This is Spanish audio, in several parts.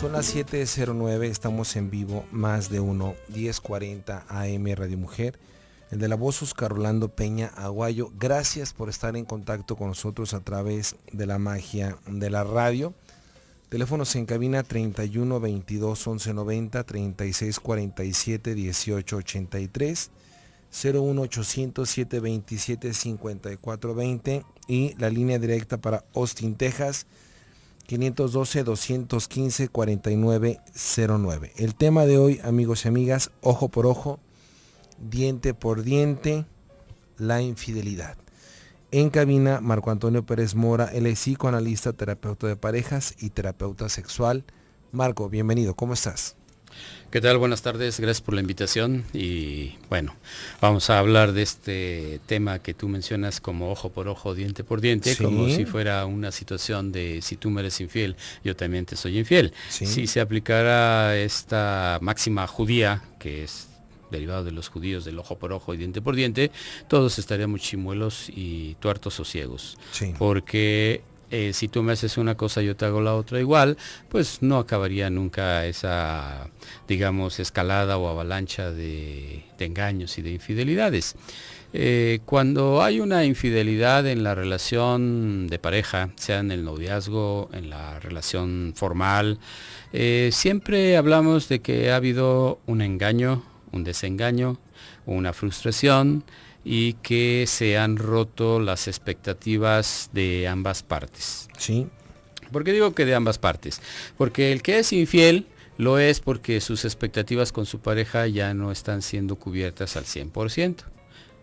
Son las 7:09, estamos en vivo, más de uno, 10:40 AM Radio Mujer. El de la voz, Oscar Rolando Peña Aguayo. Gracias por estar en contacto con nosotros a través de la magia de la radio. Teléfonos en cabina 31 22 11 90, 36 47 18 83, 01 800 727 54 20 y la línea directa para Austin, Texas, 512-215-4909. El tema de hoy, amigos y amigas, ojo por ojo, diente por diente, la infidelidad. En cabina, Marco Antonio Pérez Mora, él es psicoanalista, terapeuta de parejas y terapeuta sexual. Marco, bienvenido, ¿cómo estás? ¿Qué tal? Buenas tardes, gracias por la invitación y bueno, vamos a hablar de este tema que tú mencionas como ojo por ojo, diente por diente, sí, como si fuera una situación de si tú me eres infiel, yo también te soy infiel. Sí. Si se aplicara esta máxima judía, que es derivado de los judíos del ojo por ojo y diente por diente, todos estaríamos chimuelos y tuertos o ciegos. Sí. Porque si tú me haces una cosa y yo te hago la otra igual, pues no acabaría nunca esa, digamos, escalada o avalancha de engaños y de infidelidades. Cuando hay una infidelidad en la relación de pareja, sea en el noviazgo, en la relación formal, siempre hablamos de que ha habido un engaño, un desengaño, una frustración, y que se han roto las expectativas de ambas partes. Sí. ¿Por qué digo que de ambas partes? Porque el que es infiel lo es porque sus expectativas con su pareja ya no están siendo cubiertas al 100%,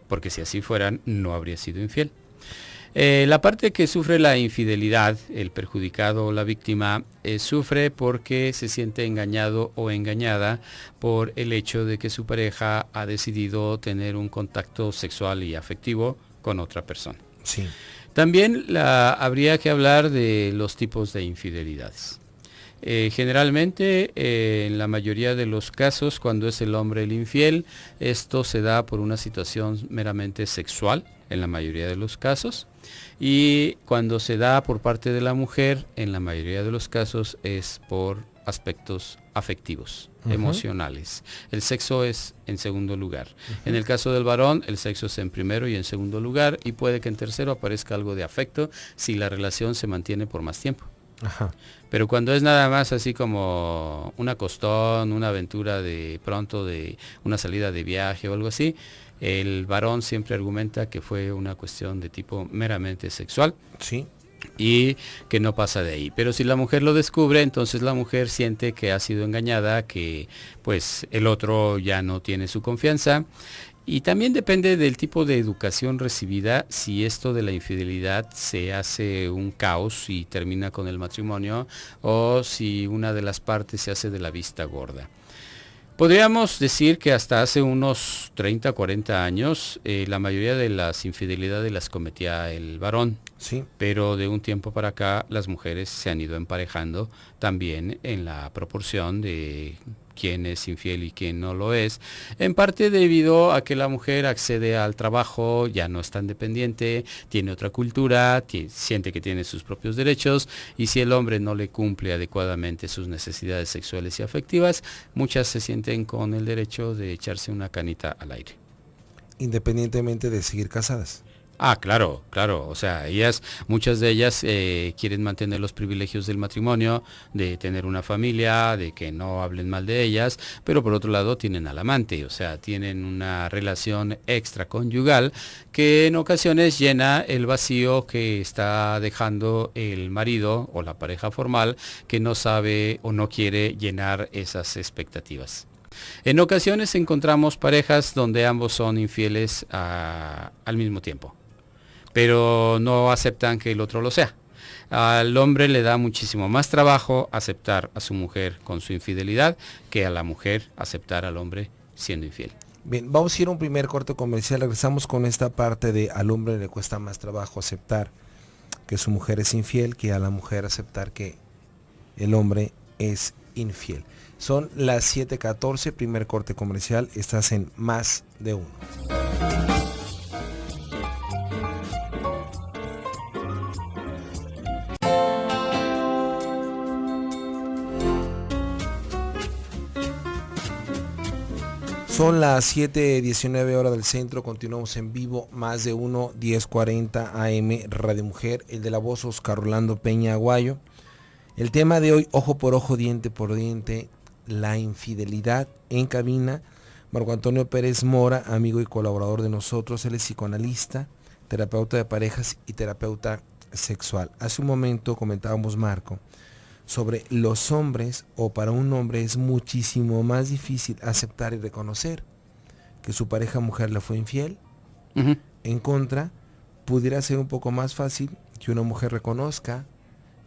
porque si así fueran no habría sido infiel. La parte que sufre la infidelidad, el perjudicado o la víctima, sufre porque se siente engañado o engañada por el hecho de que su pareja ha decidido tener un contacto sexual y afectivo con otra persona. Sí. También habría que hablar de los tipos de infidelidades. Generalmente, en la mayoría de los casos, cuando es el hombre el infiel, esto se da por una situación meramente sexual, en la mayoría de los casos, y cuando se da por parte de la mujer, en la mayoría de los casos, es por aspectos afectivos, emocionales. El sexo es en segundo lugar. En el caso del varón, el sexo es en primero y en segundo lugar, y puede que en tercero aparezca algo de afecto si la relación se mantiene por más tiempo. Ajá. Pero cuando es nada más así como un acostón, una aventura de pronto, de una salida de viaje o algo así, el varón siempre argumenta que fue una cuestión de tipo meramente sexual. Sí. Y que no pasa de ahí. Pero si la mujer lo descubre, entonces la mujer siente que ha sido engañada, que pues el otro ya no tiene su confianza. Y también depende del tipo de educación recibida, si esto de la infidelidad se hace un caos y termina con el matrimonio, o si una de las partes se hace de la vista gorda. Podríamos decir que hasta hace unos 30, 40 años, la mayoría de las infidelidades las cometía el varón. Sí. Pero de un tiempo para acá las mujeres se han ido emparejando también en la proporción de quién es infiel y quién no lo es, en parte debido a que la mujer accede al trabajo, ya no es tan dependiente, tiene otra cultura, siente que tiene sus propios derechos, y si el hombre no le cumple adecuadamente sus necesidades sexuales y afectivas, muchas se sienten con el derecho de echarse una canita al aire. Independientemente de seguir casadas. Ah, claro, o sea, muchas de ellas quieren mantener los privilegios del matrimonio, de tener una familia, de que no hablen mal de ellas, pero por otro lado tienen al amante, o sea, tienen una relación extraconyugal que en ocasiones llena el vacío que está dejando el marido o la pareja formal, que no sabe o no quiere llenar esas expectativas. En ocasiones encontramos parejas donde ambos son infieles al mismo tiempo, pero no aceptan que el otro lo sea. Al hombre le da muchísimo más trabajo aceptar a su mujer con su infidelidad que a la mujer aceptar al hombre siendo infiel. Bien, vamos a ir a un primer corte comercial. Regresamos con esta parte de al hombre le cuesta más trabajo aceptar que su mujer es infiel que a la mujer aceptar que el hombre es infiel. Son las 7:14, primer corte comercial. Estás en Más de Uno. Son las 7:19 horas del centro, continuamos en vivo, más de uno, 1040 AM Radio Mujer, el de la voz Oscar Rolando Peña Aguayo. El tema de hoy, ojo por ojo, diente por diente, la infidelidad. En cabina, Marco Antonio Pérez Mora, amigo y colaborador de nosotros, él es psicoanalista, terapeuta de parejas y terapeuta sexual. Hace un momento comentábamos, Marco, sobre los hombres, o para un hombre es muchísimo más difícil aceptar y reconocer que su pareja mujer le fue infiel. Uh-huh. En contra, pudiera ser un poco más fácil que una mujer reconozca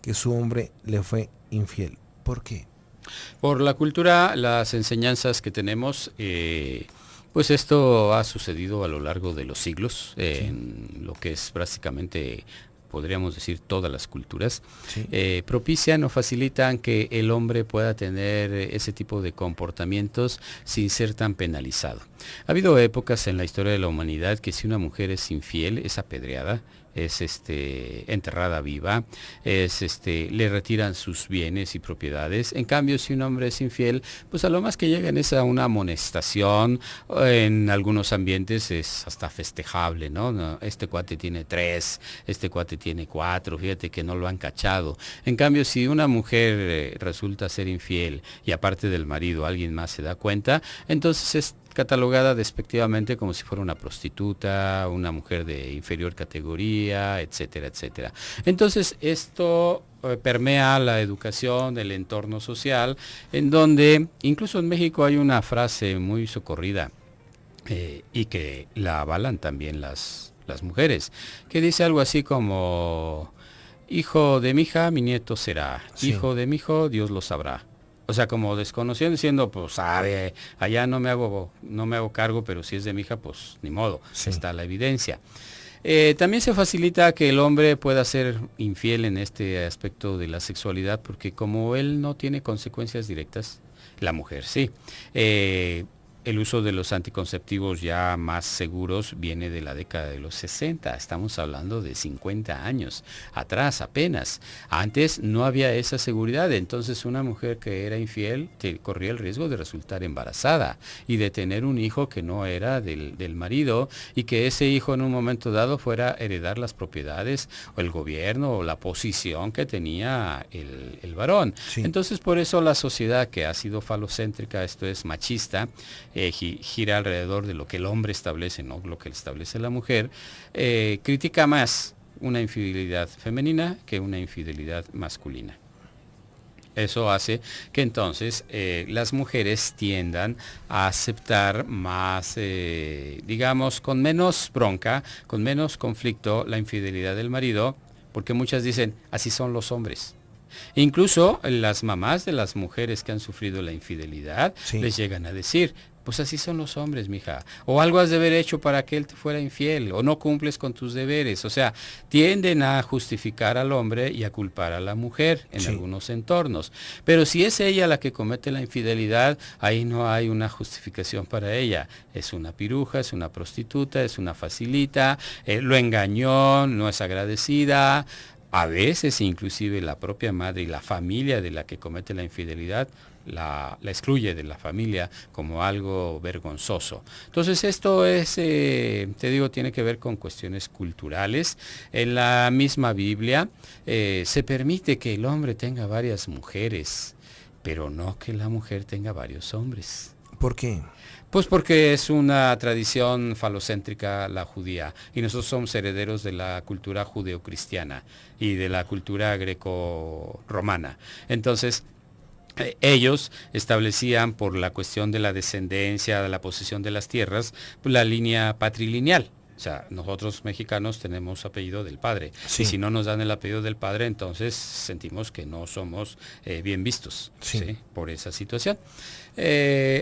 que su hombre le fue infiel. ¿Por qué? Por la cultura, las enseñanzas que tenemos, pues esto ha sucedido a lo largo de los siglos, en lo que es prácticamente, podríamos decir, todas las culturas, propician o facilitan que el hombre pueda tener ese tipo de comportamientos sin ser tan penalizado. Ha habido épocas en la historia de la humanidad que si una mujer es infiel, es apedreada, es enterrada viva, le retiran sus bienes y propiedades. En cambio, si un hombre es infiel, pues a lo más que llegan es a una amonestación. En algunos ambientes es hasta festejable, ¿no? Este cuate tiene 3, este cuate tiene 4, fíjate que no lo han cachado. En cambio, si una mujer resulta ser infiel y aparte del marido alguien más se da cuenta, entonces es catalogada despectivamente como si fuera una prostituta, una mujer de inferior categoría, etcétera, etcétera. Entonces esto permea la educación, el entorno social, en donde incluso en México hay una frase muy socorrida y que la avalan también las mujeres, que dice algo así como: hijo de mi hija, mi nieto será, hijo de mi hijo, Dios lo sabrá. O sea, como desconociendo, diciendo, pues sabe, allá no me hago cargo, pero si es de mi hija, pues ni modo, está la evidencia. También se facilita que el hombre pueda ser infiel en este aspecto de la sexualidad, porque como él no tiene consecuencias directas, la mujer sí. El uso de los anticonceptivos ya más seguros viene de la década de los 60, estamos hablando de 50 años atrás apenas. Antes no había esa seguridad, entonces una mujer que era infiel corría el riesgo de resultar embarazada y de tener un hijo que no era del marido, y que ese hijo en un momento dado fuera a heredar las propiedades o el gobierno o la posición que tenía el varón. Sí. Entonces por eso la sociedad, que ha sido falocéntrica, esto es machista, gira alrededor de lo que el hombre establece, no lo que establece la mujer, critica más una infidelidad femenina que una infidelidad masculina. Eso hace que entonces las mujeres tiendan a aceptar más, digamos, con menos bronca, con menos conflicto, la infidelidad del marido, porque muchas dicen, así son los hombres. Incluso las mamás de las mujeres que han sufrido la infidelidad les llegan a decir, pues así son los hombres, mija, o algo has de haber hecho para que él te fuera infiel, o no cumples con tus deberes. O sea, tienden a justificar al hombre y a culpar a la mujer en algunos entornos. Pero si es ella la que comete la infidelidad, ahí no hay una justificación para ella. Es una piruja, es una prostituta, es una facilita, lo engañó, no es agradecida. A veces inclusive la propia madre y la familia de la que comete la infidelidad la excluye de la familia como algo vergonzoso. Entonces esto es, tiene que ver con cuestiones culturales. En la misma Biblia se permite que el hombre tenga varias mujeres, pero no que la mujer tenga varios hombres. ¿Por qué? Pues porque es una tradición falocéntrica la judía, y nosotros somos herederos de la cultura judeocristiana y de la cultura greco-romana. Entonces, ellos establecían, por la cuestión de la descendencia, de la posesión de las tierras, pues la línea patrilineal. O sea, nosotros mexicanos tenemos apellido del padre. Sí. Y si no nos dan el apellido del padre, entonces sentimos que no somos bien vistos, ¿sí? Por esa situación.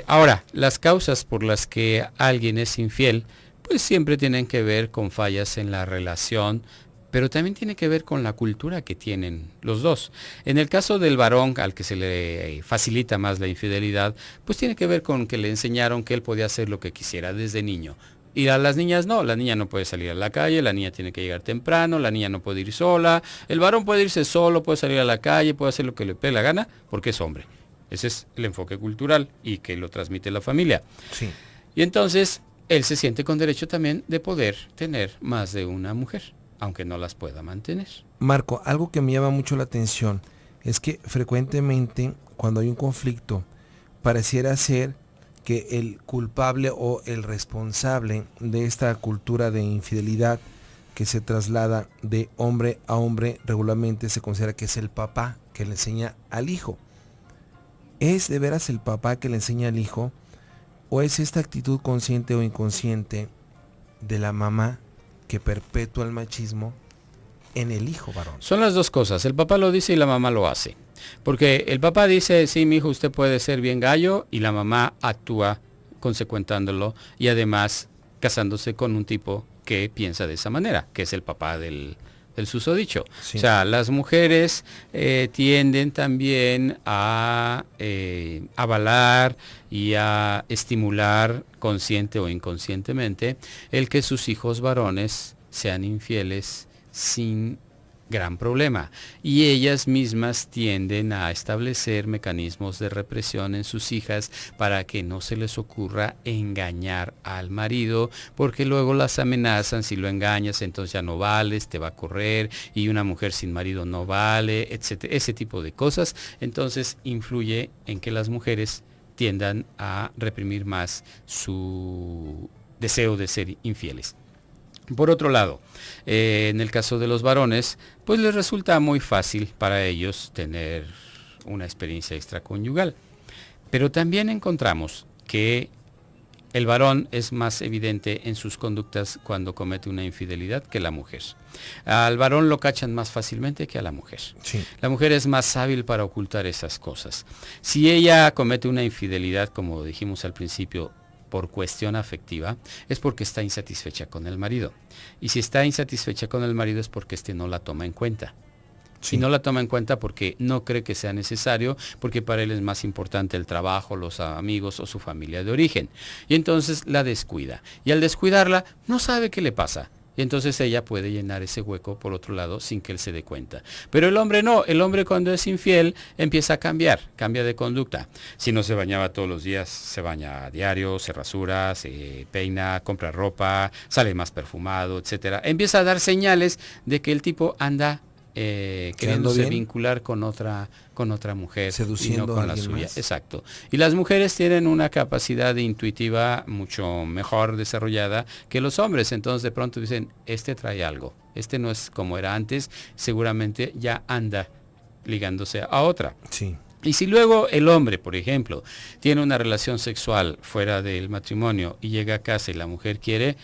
Ahora, las causas por las que alguien es infiel, pues siempre tienen que ver con fallas en la relación, pero también tiene que ver con la cultura que tienen los dos. En el caso del varón, al que se le facilita más la infidelidad, pues tiene que ver con que le enseñaron que él podía hacer lo que quisiera desde niño. Y a las niñas no, la niña no puede salir a la calle, la niña tiene que llegar temprano, la niña no puede ir sola, el varón puede irse solo, puede salir a la calle, puede hacer lo que le dé la gana, porque es hombre. Ese es el enfoque cultural y que lo transmite la familia. Sí. Y entonces él se siente con derecho también de poder tener más de una mujer, aunque no las pueda mantener. Marco, algo que me llama mucho la atención es que frecuentemente cuando hay un conflicto pareciera ser que el culpable o el responsable de esta cultura de infidelidad que se traslada de hombre a hombre regularmente se considera que es el papá que le enseña al hijo. ¿Es de veras el papá que le enseña al hijo o es esta actitud consciente o inconsciente de la mamá que perpetúa el machismo en el hijo varón? Son las dos cosas, el papá lo dice y la mamá lo hace. Porque el papá dice, sí, mi hijo, usted puede ser bien gallo, y la mamá actúa consecuentándolo y además casándose con un tipo que piensa de esa manera, que es el papá del susodicho. Sí. O sea, las mujeres tienden también a avalar y a estimular consciente o inconscientemente el que sus hijos varones sean infieles sin gran problema, y ellas mismas tienden a establecer mecanismos de represión en sus hijas para que no se les ocurra engañar al marido, porque luego las amenazan: si lo engañas entonces ya no vales, te va a correr, y una mujer sin marido no vale, etcétera, ese tipo de cosas. Entonces influye en que las mujeres tiendan a reprimir más su deseo de ser infieles. Por otro lado, en el caso de los varones, pues les resulta muy fácil para ellos tener una experiencia extraconyugal. Pero también encontramos que el varón es más evidente en sus conductas cuando comete una infidelidad que la mujer. Al varón lo cachan más fácilmente que a la mujer. Sí. La mujer es más hábil para ocultar esas cosas. Si ella comete una infidelidad, como dijimos al principio, por cuestión afectiva, es porque está insatisfecha con el marido. Y si está insatisfecha con el marido es porque éste no la toma en cuenta. Sí. Y no la toma en cuenta porque no cree que sea necesario, porque para él es más importante el trabajo, los amigos o su familia de origen. Y entonces la descuida. Y al descuidarla, no sabe qué le pasa. Y entonces ella puede llenar ese hueco por otro lado sin que él se dé cuenta. Pero el hombre no, el hombre cuando es infiel empieza a cambiar, cambia de conducta. Si no se bañaba todos los días, se baña a diario, se rasura, se peina, compra ropa, sale más perfumado, etcétera. Empieza a dar señales de que el tipo anda queriéndose vincular con otra mujer, seduciendo y no con la suya. Más. Exacto. Y las mujeres tienen una capacidad intuitiva mucho mejor desarrollada que los hombres. Entonces de pronto dicen, este trae algo, este no es como era antes, seguramente ya anda ligándose a otra. Sí. Y si luego el hombre, por ejemplo, tiene una relación sexual fuera del matrimonio y llega a casa y la mujer quiere,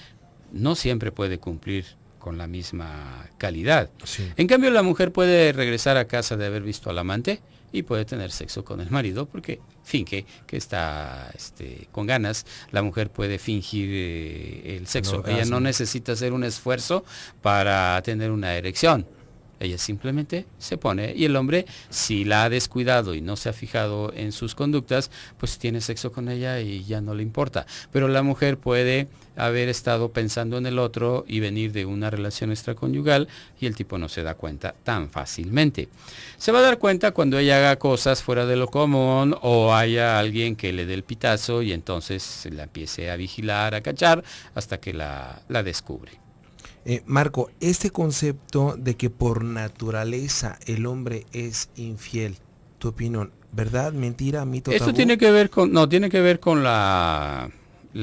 no siempre puede cumplir con la misma calidad. Sí. En cambio, la mujer puede regresar a casa de haber visto al amante y puede tener sexo con el marido porque finge que está con ganas. La mujer puede fingir el sexo. Ella no necesita hacer un esfuerzo para tener una erección. Ella simplemente se pone, y el hombre, si la ha descuidado y no se ha fijado en sus conductas, pues tiene sexo con ella y ya no le importa. Pero la mujer puede haber estado pensando en el otro y venir de una relación extraconyugal y el tipo no se da cuenta tan fácilmente. Se va a dar cuenta cuando ella haga cosas fuera de lo común o haya alguien que le dé el pitazo y entonces la empiece a vigilar, a cachar, hasta que la descubre. Marco, este concepto de que por naturaleza el hombre es infiel, tu opinión, ¿verdad, mentira, mito, tabú? Esto tiene que ver con la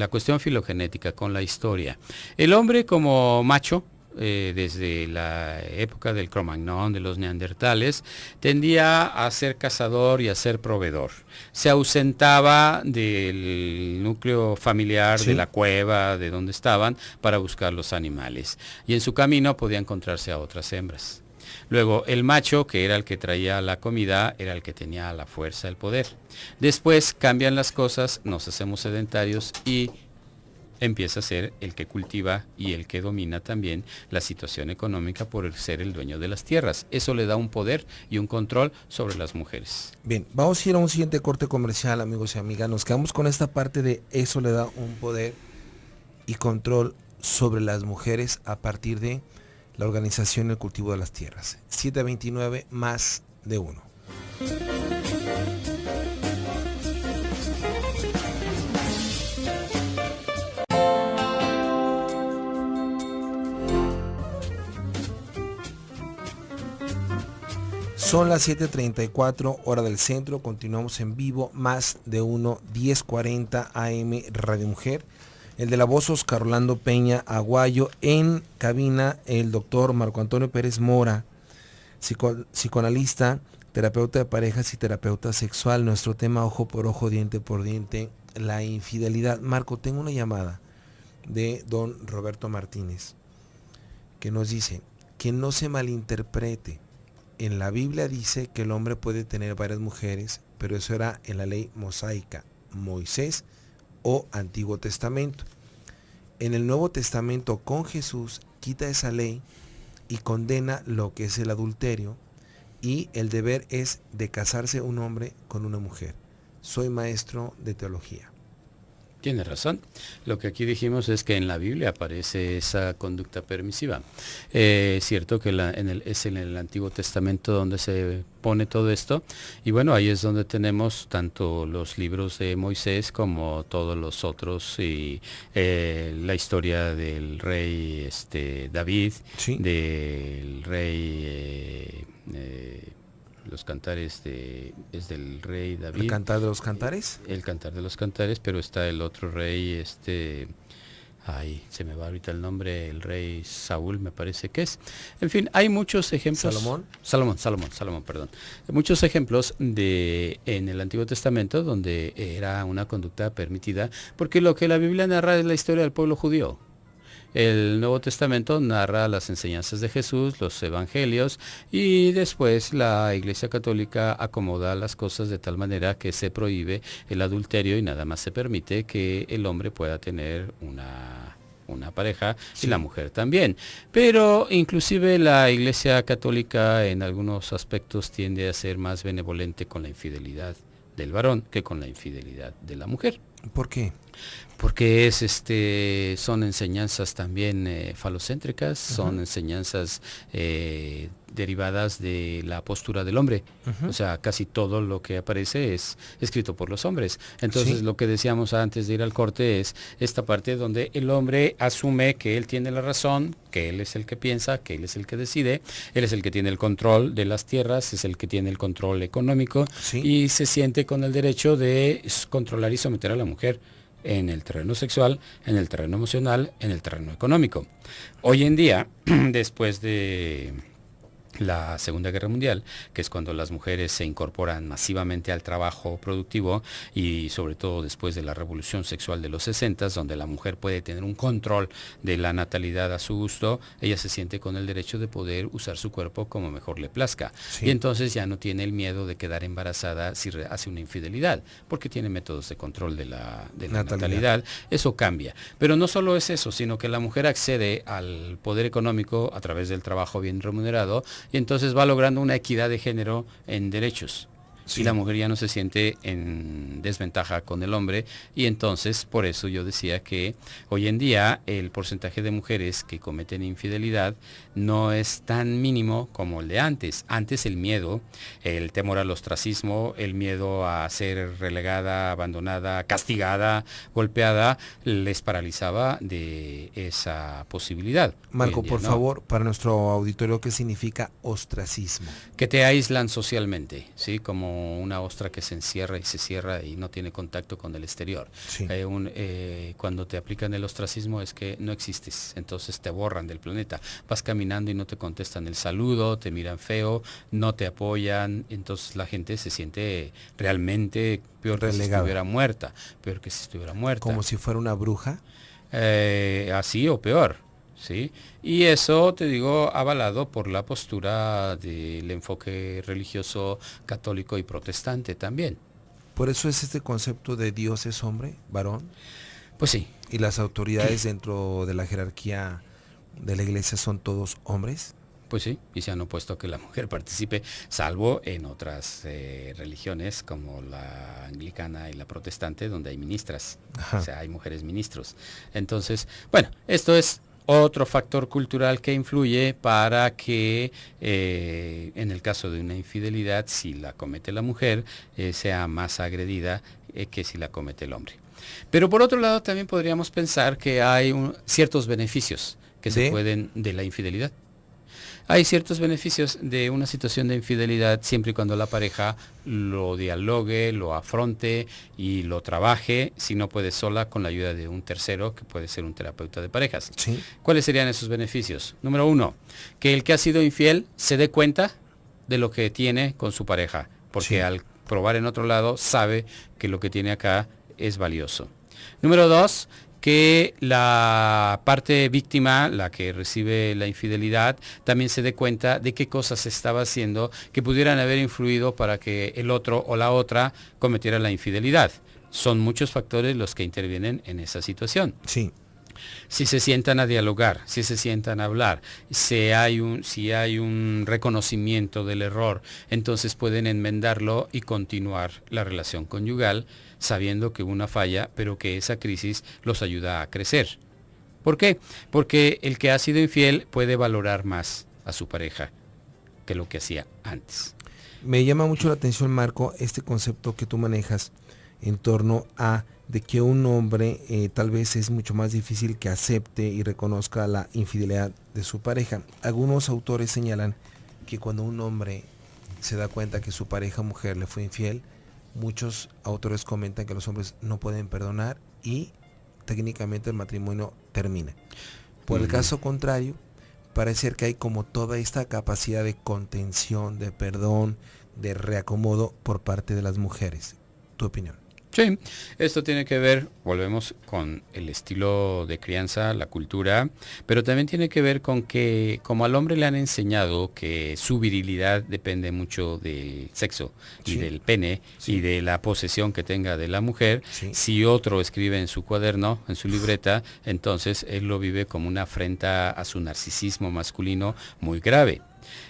cuestión filogenética, con la historia. El hombre como macho, desde la época del Cro-Magnon, de los neandertales, tendía a ser cazador y a ser proveedor. Se ausentaba del núcleo familiar, ¿sí?, de la cueva, de donde estaban, para buscar los animales. Y en su camino podía encontrarse a otras hembras. Luego, el macho, que era el que traía la comida, era el que tenía la fuerza, el poder. Después cambian las cosas, nos hacemos sedentarios y empieza a ser el que cultiva y el que domina también la situación económica por ser el dueño de las tierras. Eso le da un poder y un control sobre las mujeres. Bien, vamos a ir a un siguiente corte comercial, amigos y amigas. Nos quedamos con esta parte de eso le da un poder y control sobre las mujeres a partir de la organización y el cultivo de las tierras. 729 más de 1. Son las 7:34 hora del centro, continuamos en vivo, más de 1, 10:40 AM Radio Mujer. El de la voz Oscar Orlando Peña Aguayo, en cabina el doctor Marco Antonio Pérez Mora, psicoanalista, terapeuta de parejas y terapeuta sexual. Nuestro tema ojo por ojo, diente por diente, la infidelidad. Marco, tengo una llamada de don Roberto Martínez que nos dice que no se malinterprete. En la Biblia dice que el hombre puede tener varias mujeres, pero eso era en la ley mosaica, Moisés o Antiguo Testamento. En el Nuevo Testamento con Jesús quita esa ley y condena lo que es el adulterio, y el deber es de casarse un hombre con una mujer. Soy maestro de teología. Tiene razón. Lo que aquí dijimos es que en la Biblia aparece esa conducta permisiva. Es cierto que es en el Antiguo Testamento donde se pone todo esto. Y bueno, ahí es donde tenemos tanto los libros de Moisés como todos los otros, y la historia del rey David, ¿Sí? del rey... los cantares es del rey David. ¿El cantar de los cantares? El cantar de los cantares, pero está el otro rey, ay, se me va ahorita el nombre, el rey Saúl me parece que es. En fin, hay muchos ejemplos. Salomón, perdón. Muchos ejemplos en el Antiguo Testamento donde era una conducta permitida, porque lo que la Biblia narra es la historia del pueblo judío. El Nuevo Testamento narra las enseñanzas de Jesús, los evangelios, y después la Iglesia Católica acomoda las cosas de tal manera que se prohíbe el adulterio y nada más se permite que el hombre pueda tener una pareja, sí, y la mujer también. Pero inclusive la Iglesia Católica en algunos aspectos tiende a ser más benevolente con la infidelidad del varón que con la infidelidad de la mujer. ¿Por qué? Porque son enseñanzas también falocéntricas, son enseñanzas derivadas de la postura del hombre. O sea, casi todo lo que aparece es escrito por los hombres. Entonces, lo que decíamos antes de ir al corte es esta parte donde el hombre asume que él tiene la razón, que él es el que piensa, que él es el que decide, él es el que tiene el control de las tierras, es el que tiene el control económico, y se siente con el derecho de controlar y someter a la mujer en el terreno sexual, en el terreno emocional, en el terreno económico. Hoy en día, después de la Segunda Guerra Mundial, que es cuando las mujeres se incorporan masivamente al trabajo productivo, y sobre todo después de la revolución sexual de los 60, donde la mujer puede tener un control de la natalidad a su gusto, ella se siente con el derecho de poder usar su cuerpo como mejor le plazca. Y entonces ya no tiene el miedo de quedar embarazada si hace una infidelidad, porque tiene métodos de control de la natalidad. Eso cambia. Pero no solo es eso, sino que la mujer accede al poder económico a través del trabajo bien remunerado, y entonces va logrando una equidad de género en derechos. Y la mujer ya no se siente en desventaja con el hombre, y entonces por eso yo decía que hoy en día el porcentaje de mujeres que cometen infidelidad no es tan mínimo como el de antes. Antes el miedo, el temor al ostracismo, el miedo a ser relegada, abandonada, castigada, golpeada, les paralizaba de esa posibilidad. Marco, por favor, para nuestro auditorio, ¿qué significa ostracismo? Que te aíslan socialmente, ¿sí? Como una ostra que se encierra y se cierra y no tiene contacto con el exterior. Cuando te aplican el ostracismo es que no existes, entonces te borran del planeta. Vas caminando y no te contestan el saludo, te miran feo, no te apoyan, entonces la gente se siente realmente peor que si estuviera muerta, Como si fuera una bruja. Así o peor. ¿Sí? Y eso, te digo, avalado por la postura del enfoque religioso católico y protestante también. ¿Por eso es este concepto de Dios es hombre, varón? Pues sí. ¿Y las autoridades dentro de la jerarquía de la iglesia son todos hombres? Pues sí, y se han opuesto a que la mujer participe, salvo en otras religiones como la anglicana y la protestante, donde hay ministras. O sea, hay mujeres ministros. Entonces, bueno, esto es otro factor cultural que influye para que en el caso de una infidelidad, si la comete la mujer, sea más agredida que si la comete el hombre. Pero por otro lado también podríamos pensar que hay ciertos beneficios que se pueden de la infidelidad. Hay ciertos beneficios de una situación de infidelidad siempre y cuando la pareja lo dialogue, lo afronte y lo trabaje, si no puede sola, con la ayuda de un tercero, que puede ser un terapeuta de parejas. Sí. ¿Cuáles serían esos beneficios? Número 1, que el que ha sido infiel se dé cuenta de lo que tiene con su pareja, porque al probar en otro lado sabe que lo que tiene acá es valioso. Número 2, que la parte víctima, la que recibe la infidelidad, también se dé cuenta de qué cosas estaba haciendo que pudieran haber influido para que el otro o la otra cometiera la infidelidad. Son muchos factores los que intervienen en esa situación. Sí. Si se sientan a dialogar, si se sientan a hablar, si hay un reconocimiento del error, entonces pueden enmendarlo y continuar la relación conyugal, sabiendo que hubo una falla, pero que esa crisis los ayuda a crecer. ¿Por qué? Porque el que ha sido infiel puede valorar más a su pareja que lo que hacía antes. Me llama mucho la atención, Marco, este concepto que tú manejas en torno a de que un hombre tal vez es mucho más difícil que acepte y reconozca la infidelidad de su pareja. Algunos autores señalan que cuando un hombre se da cuenta que su pareja mujer le fue infiel, muchos autores comentan que los hombres no pueden perdonar y técnicamente el matrimonio termina. Por el caso contrario, parece que hay como toda esta capacidad de contención, de perdón, de reacomodo por parte de las mujeres. ¿Tu opinión? Sí, esto tiene que ver, volvemos con el estilo de crianza, la cultura, pero también tiene que ver con que como al hombre le han enseñado que su virilidad depende mucho del sexo y del pene y de la posesión que tenga de la mujer, si otro escribe en su cuaderno, en su libreta, entonces él lo vive como una afrenta a su narcisismo masculino muy grave.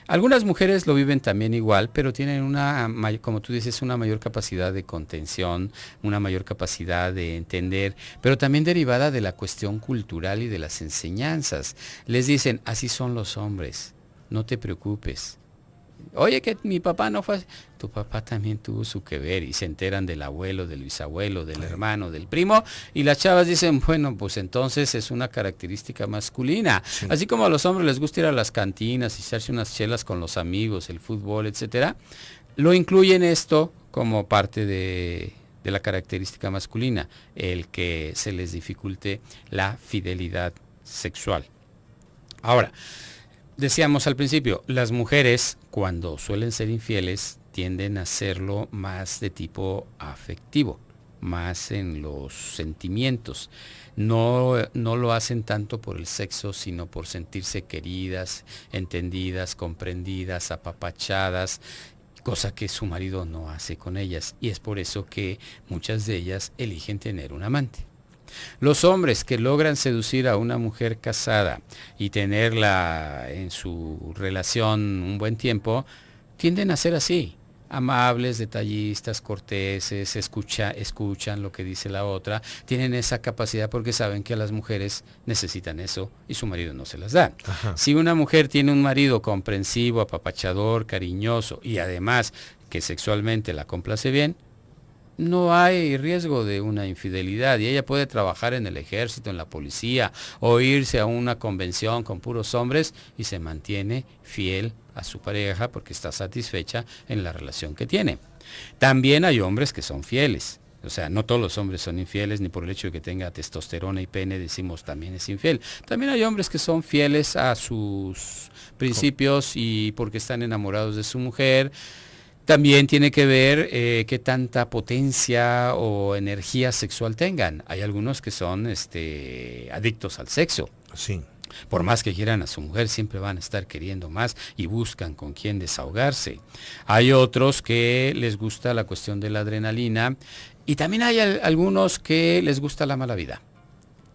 Algunas mujeres lo viven también igual, pero tienen como tú dices, una mayor capacidad de contención, una mayor capacidad de entender, pero también derivada de la cuestión cultural y de las enseñanzas. Les dicen, así son los hombres, no te preocupes. Oye, que mi papá no fue así. Tu papá también tuvo su que ver, y se enteran del abuelo, del bisabuelo, del hermano, del primo, y las chavas dicen, bueno, pues entonces es una característica masculina. Sí. Así como a los hombres les gusta ir a las cantinas y echarse unas chelas con los amigos, el fútbol, etcétera, lo incluyen esto como parte de la característica masculina, el que se les dificulte la fidelidad sexual. Ahora, decíamos al principio, las mujeres cuando suelen ser infieles tienden a hacerlo más de tipo afectivo, más en los sentimientos. No lo hacen tanto por el sexo, sino por sentirse queridas, entendidas, comprendidas, apapachadas, cosa que su marido no hace con ellas. Y es por eso que muchas de ellas eligen tener un amante. Los hombres que logran seducir a una mujer casada y tenerla en su relación un buen tiempo, tienden a ser así, amables, detallistas, corteses, escuchan lo que dice la otra, tienen esa capacidad porque saben que a las mujeres necesitan eso y su marido no se las da. Ajá. Si una mujer tiene un marido comprensivo, apapachador, cariñoso y además que sexualmente la complace bien, no hay riesgo de una infidelidad y ella puede trabajar en el ejército, en la policía o irse a una convención con puros hombres y se mantiene fiel a su pareja porque está satisfecha en la relación que tiene. También hay hombres que son fieles. O sea, no todos los hombres son infieles, ni por el hecho de que tenga testosterona y pene decimos también es infiel. También hay hombres que son fieles a sus principios y porque están enamorados de su mujer. También tiene que ver qué tanta potencia o energía sexual tengan. Hay algunos que son adictos al sexo. Sí. Por más que quieran a su mujer, siempre van a estar queriendo más y buscan con quién desahogarse. Hay otros que les gusta la cuestión de la adrenalina y también hay algunos que les gusta la mala vida.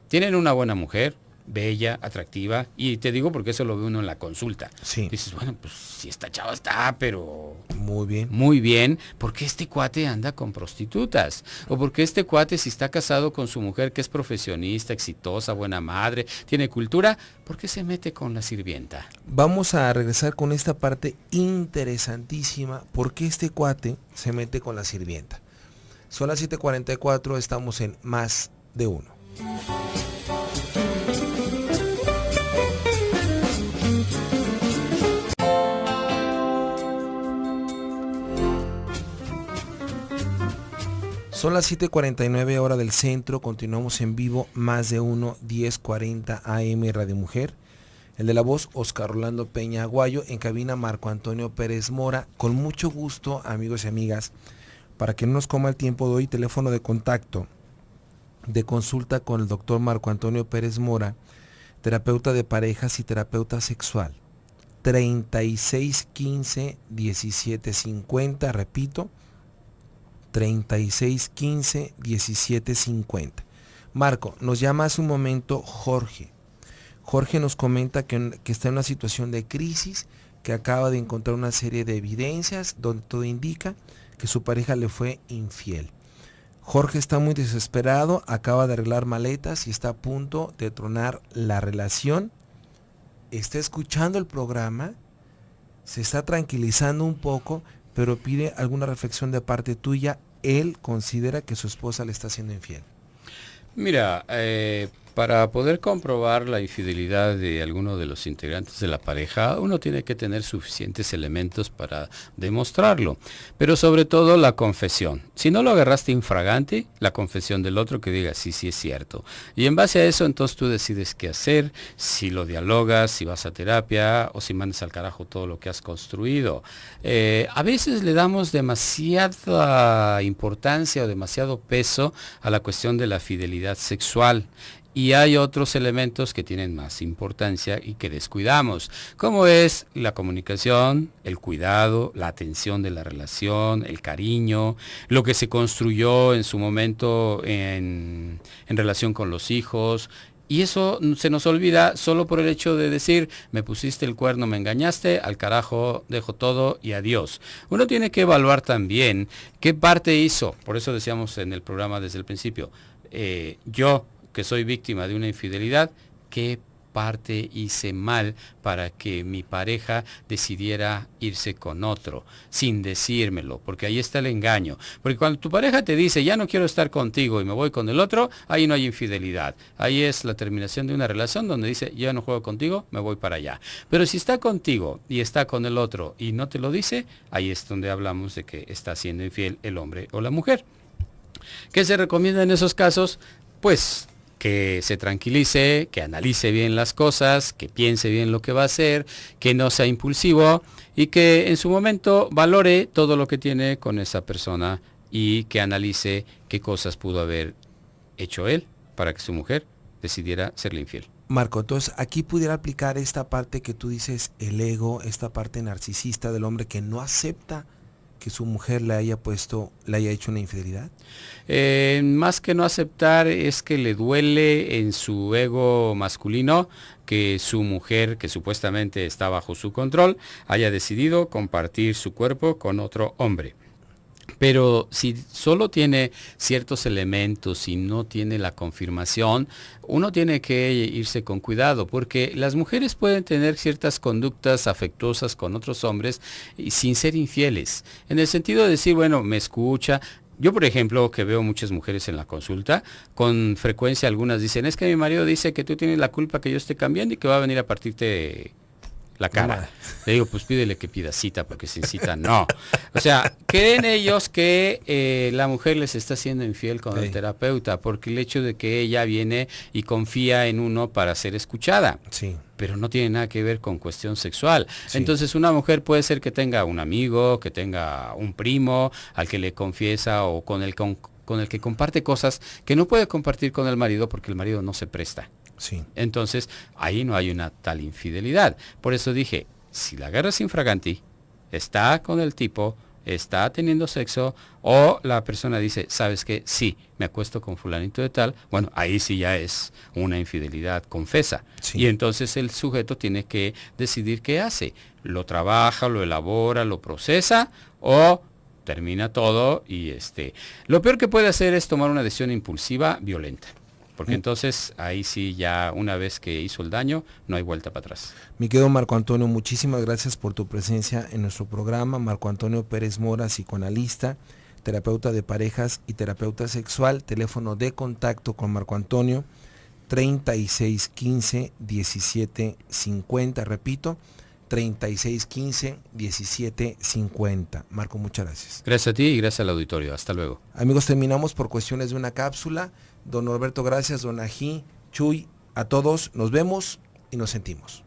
Tienen una buena mujer, bella, atractiva, y te digo porque eso lo ve uno en la consulta. Sí. Dices, bueno, pues si esta chava está, pero muy bien, ¿por qué este cuate anda con prostitutas? O porque este cuate, si está casado con su mujer que es profesionista, exitosa, buena madre, tiene cultura, ¿por qué se mete con la sirvienta? Vamos a regresar con esta parte interesantísima, ¿por qué este cuate se mete con la sirvienta? Son las 7:44, estamos en Más de Uno. Son las 7:49 hora del centro, continuamos en vivo, más de uno, 10:40 AM Radio Mujer. El de la voz, Oscar Rolando Peña Aguayo, en cabina Marco Antonio Pérez Mora. Con mucho gusto, amigos y amigas, para que no nos coma el tiempo, doy teléfono de contacto de consulta con el doctor Marco Antonio Pérez Mora, terapeuta de parejas y terapeuta sexual. 3615-1750, repito, 3615-1750. Marco, nos llama hace un momento Jorge. Jorge nos comenta que está en una situación de crisis, que acaba de encontrar una serie de evidencias donde todo indica que su pareja le fue infiel. Jorge está muy desesperado, acaba de arreglar maletas y está a punto de tronar la relación. Está escuchando el programa, se está tranquilizando un poco, pero pide alguna reflexión de parte tuya. Él considera que su esposa le está siendo infiel. Mira, para poder comprobar la infidelidad de alguno de los integrantes de la pareja, uno tiene que tener suficientes elementos para demostrarlo, pero sobre todo la confesión. Si no lo agarraste infragante, la confesión del otro que diga sí, sí es cierto. Y en base a eso, entonces tú decides qué hacer, si lo dialogas, si vas a terapia o si mandas al carajo todo lo que has construido. A veces le damos demasiada importancia o demasiado peso a la cuestión de la fidelidad sexual. Y hay otros elementos que tienen más importancia y que descuidamos, como es la comunicación, el cuidado, la atención de la relación, el cariño, lo que se construyó en su momento en relación con los hijos. Y eso se nos olvida solo por el hecho de decir, me pusiste el cuerno, me engañaste, al carajo, dejo todo y adiós. Uno tiene que evaluar también qué parte hizo, por eso decíamos en el programa desde el principio, yo que soy víctima de una infidelidad, ¿qué parte hice mal para que mi pareja decidiera irse con otro, sin decírmelo? Porque ahí está el engaño. Porque cuando tu pareja te dice, ya no quiero estar contigo y me voy con el otro, ahí no hay infidelidad. Ahí es la terminación de una relación donde dice, ya no juego contigo, me voy para allá. Pero si está contigo y está con el otro y no te lo dice, ahí es donde hablamos de que está siendo infiel el hombre o la mujer. ¿Qué se recomienda en esos casos? Pues que se tranquilice, que analice bien las cosas, que piense bien lo que va a hacer, que no sea impulsivo y que en su momento valore todo lo que tiene con esa persona y que analice qué cosas pudo haber hecho él para que su mujer decidiera serle infiel. Marco, entonces aquí pudiera aplicar esta parte que tú dices, el ego, esta parte narcisista del hombre que no acepta que su mujer le haya hecho una infidelidad. Más que no aceptar, es que le duele en su ego masculino que su mujer, que supuestamente está bajo su control, haya decidido compartir su cuerpo con otro hombre. Pero si solo tiene ciertos elementos y no tiene la confirmación, uno tiene que irse con cuidado, porque las mujeres pueden tener ciertas conductas afectuosas con otros hombres y sin ser infieles. En el sentido de decir, bueno, me escucha. Yo, por ejemplo, que veo muchas mujeres en la consulta, con frecuencia algunas dicen, es que mi marido dice que tú tienes la culpa que yo esté cambiando y que va a venir a partirte la cara. Le digo, pues pídele que pida cita, porque sin cita no. O sea, creen ellos que la mujer les está siendo infiel con el terapeuta, porque el hecho de que ella viene y confía en uno para ser escuchada. Sí. Pero no tiene nada que ver con cuestión sexual. Sí. Entonces una mujer puede ser que tenga un amigo, que tenga un primo, al que le confiesa o con el que comparte cosas que no puede compartir con el marido porque el marido no se presta. Sí. Entonces, ahí no hay una tal infidelidad. Por eso dije, si la agarras infraganti, está con el tipo, está teniendo sexo, o la persona dice, ¿sabes qué? Sí, me acuesto con fulanito de tal, bueno, ahí sí ya es una infidelidad confesa. Sí. Y entonces el sujeto tiene que decidir qué hace. Lo trabaja, lo elabora, lo procesa, o termina todo y Lo peor que puede hacer es tomar una decisión impulsiva, violenta. Porque entonces ahí sí ya una vez que hizo el daño no hay vuelta para atrás. Mi querido Marco Antonio, muchísimas gracias por tu presencia en nuestro programa. Marco Antonio Pérez Mora, psicoanalista, terapeuta de parejas y terapeuta sexual. Teléfono de contacto con Marco Antonio 3615-1750, repito, 3615-1750. Marco, muchas gracias. Gracias a ti y gracias al auditorio. Hasta luego. Amigos, terminamos por cuestiones de una cápsula. Don Norberto, gracias. Don Ají, Chuy, a todos. Nos vemos y nos sentimos.